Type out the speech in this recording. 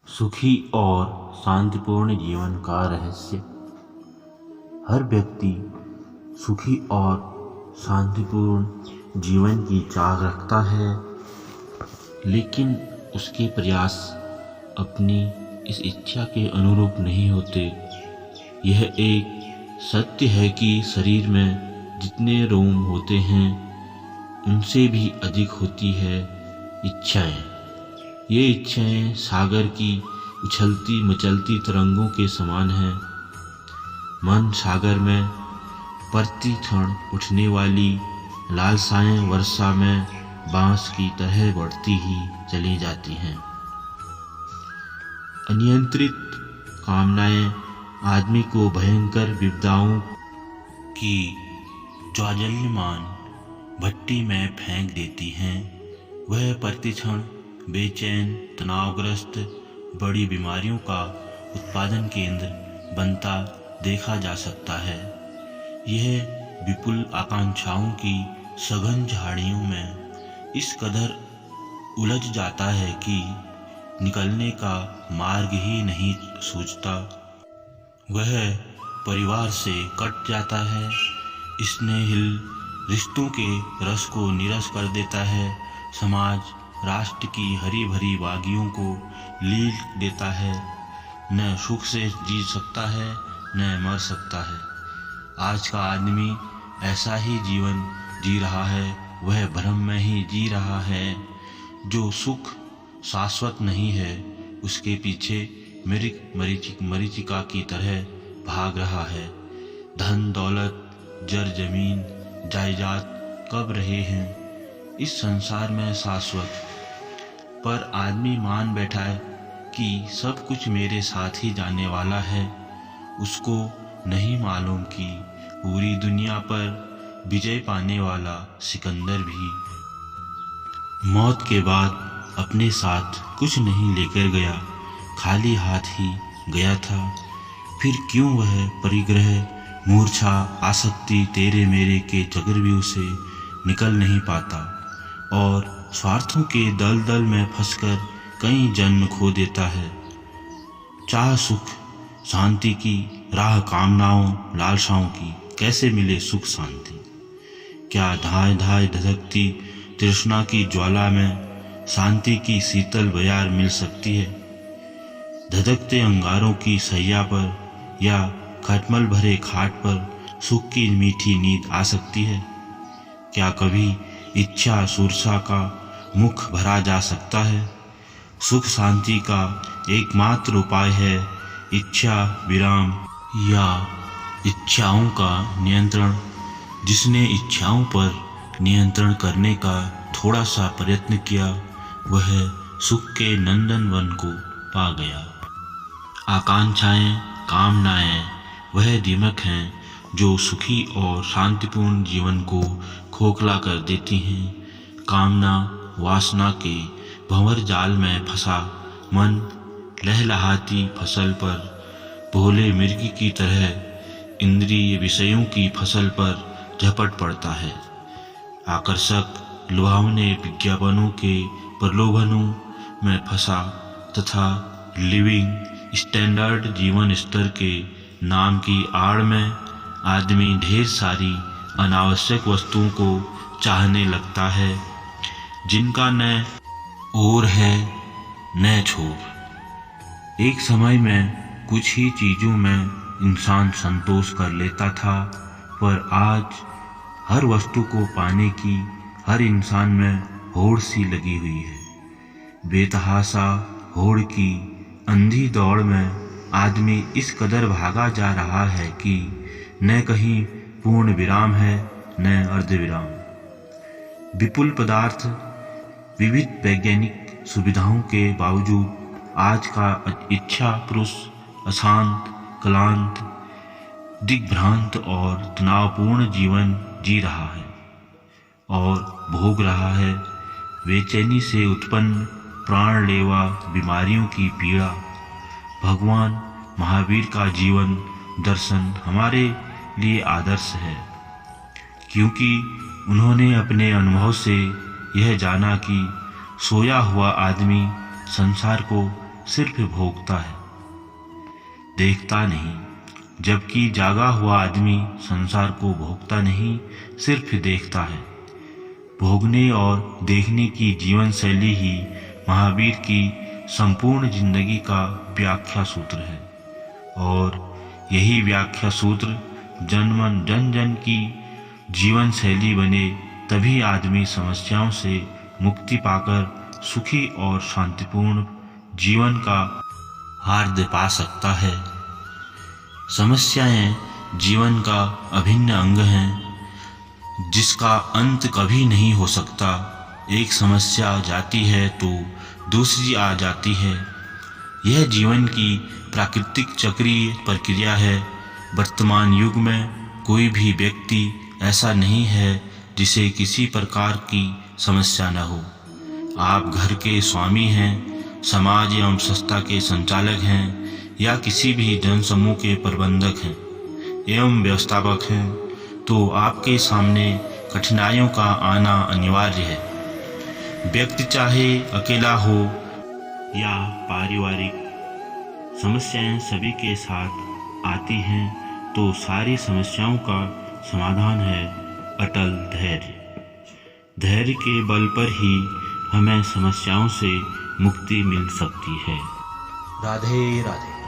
सुखी और शांतिपूर्ण जीवन का रहस्य। हर व्यक्ति सुखी और शांतिपूर्ण जीवन की चाह रखता है, लेकिन उसके प्रयास अपनी इस इच्छा के अनुरूप नहीं होते। यह एक सत्य है कि शरीर में जितने रोम होते हैं, उनसे भी अधिक होती है इच्छाएं। ये इच्छाएं सागर की उछलती मचलती तरंगों के समान हैं। मन सागर में प्रति क्षण उठने वाली लालसाएं वर्षा में बांस की तरह बढ़ती ही चली जाती हैं। अनियंत्रित कामनाएं आदमी को भयंकर विपदाओं की ज्वाज्वल्यमान भट्टी में फेंक देती हैं। वह प्रतिक्षण बेचैन, तनावग्रस्त, बड़ी बीमारियों का उत्पादन केंद्र बनता देखा जा सकता है। यह विपुल आकांक्षाओं की सघन झाड़ियों में इस कदर उलझ जाता है कि निकलने का मार्ग ही नहीं सूझता। वह परिवार से कट जाता है, स्नेहिल रिश्तों के रस को नीरस कर देता है, समाज राष्ट्र की हरी भरी वादियों को लील देता है। न सुख से जी सकता है, न मर सकता है। आज का आदमी ऐसा ही जीवन जी रहा है। वह भ्रम में ही जी रहा है। जो सुख शाश्वत नहीं है, उसके पीछे मरीचिका की तरह भाग रहा है। धन दौलत, जर जमीन जायदाद कब रहे हैं इस संसार में शाश्वत, पर आदमी मान बैठा है कि सब कुछ मेरे साथ ही जाने वाला है। उसको नहीं मालूम कि पूरी दुनिया पर विजय पाने वाला सिकंदर भी मौत के बाद अपने साथ कुछ नहीं लेकर गया, खाली हाथ ही गया था। फिर क्यों वह परिग्रह, मूर्छा, आसक्ति तेरे मेरे के चक्रव्यूह से निकल नहीं पाता और स्वार्थों के दलदल में फंसकर कई जन्म खो देता है। चाह सुख शांति की, राह कामनाओं लालसाओं की, कैसे मिले सुख शांति? क्या धाय धाय धधकती तृष्णा की ज्वाला में शांति की शीतल बयार मिल सकती है? धधकते अंगारों की सैया पर या खटमल भरे खाट पर सुख की मीठी नींद आ सकती है? क्या कभी इच्छा सुरसा का मुख भरा जा सकता है? सुख शांति का एकमात्र उपाय है इच्छा विराम या इच्छाओं का नियंत्रण। जिसने इच्छाओं पर नियंत्रण करने का थोड़ा सा प्रयत्न किया, वह सुख के नंदनवन को पा गया। आकांक्षाएं, कामनाएं वह दीमक हैं जो सुखी और शांतिपूर्ण जीवन को खोखला कर देती हैं। कामना वासना के भंवर जाल में फंसा मन लहलहाती फसल पर भोले मिर्गी की तरह इंद्रिय विषयों की फसल पर झपट पड़ता है। आकर्षक लुभावने विज्ञापनों के प्रलोभनों में फंसा तथा लिविंग स्टैंडर्ड जीवन स्तर के नाम की आड़ में आदमी ढेर सारी अनावश्यक वस्तुओं को चाहने लगता है, जिनका न ओर है न छोर। एक समय में कुछ ही चीजों में इंसान संतोष कर लेता था, पर आज हर वस्तु को पाने की हर इंसान में होड़ सी लगी हुई है। बेतहाशा होड़ की अंधी दौड़ में आदमी इस कदर भागा जा रहा है कि न कहीं पूर्ण विराम है न अर्धविराम। विपुल पदार्थ, विविध वैज्ञानिक सुविधाओं के बावजूद आज का इच्छा पुरुष अशांत, क्लांत, दिग्भ्रांत और तनावपूर्ण जीवन जी रहा है और भोग रहा है बेचैनी से उत्पन्न प्राणलेवा बीमारियों की पीड़ा। भगवान महावीर का जीवन दर्शन हमारे लिए आदर्श है, क्योंकि उन्होंने अपने अनुभव से यह जाना कि सोया हुआ आदमी संसार को सिर्फ भोगता है, देखता नहीं। जबकि जागा हुआ आदमी संसार को भोगता नहीं, सिर्फ देखता है। भोगने और देखने की जीवन शैली ही महावीर की संपूर्ण जिंदगी का व्याख्या सूत्र है, और यही व्याख्या सूत्र जन जन की जीवन शैली बने, तभी आदमी समस्याओं से मुक्ति पाकर सुखी और शांतिपूर्ण जीवन का हार्द पा सकता है। समस्याएं जीवन का अभिन्न अंग हैं, जिसका अंत कभी नहीं हो सकता। एक समस्या जाती है तो दूसरी आ जाती है। यह जीवन की प्राकृतिक चक्रीय प्रक्रिया है। वर्तमान युग में कोई भी व्यक्ति ऐसा नहीं है जिसे किसी प्रकार की समस्या न हो। आप घर के स्वामी हैं, समाज एवं संस्था के संचालक हैं, या किसी भी जनसमूह के प्रबंधक हैं एवं व्यवस्थापक हैं, तो आपके सामने कठिनाइयों का आना अनिवार्य है। व्यक्ति चाहे अकेला हो या पारिवारिक, समस्याएं सभी के साथ आती हैं, तो सारी समस्याओं का समाधान है अटल धैर्य। धैर्य के बल पर ही हमें समस्याओं से मुक्ति मिल सकती है। राधे राधे।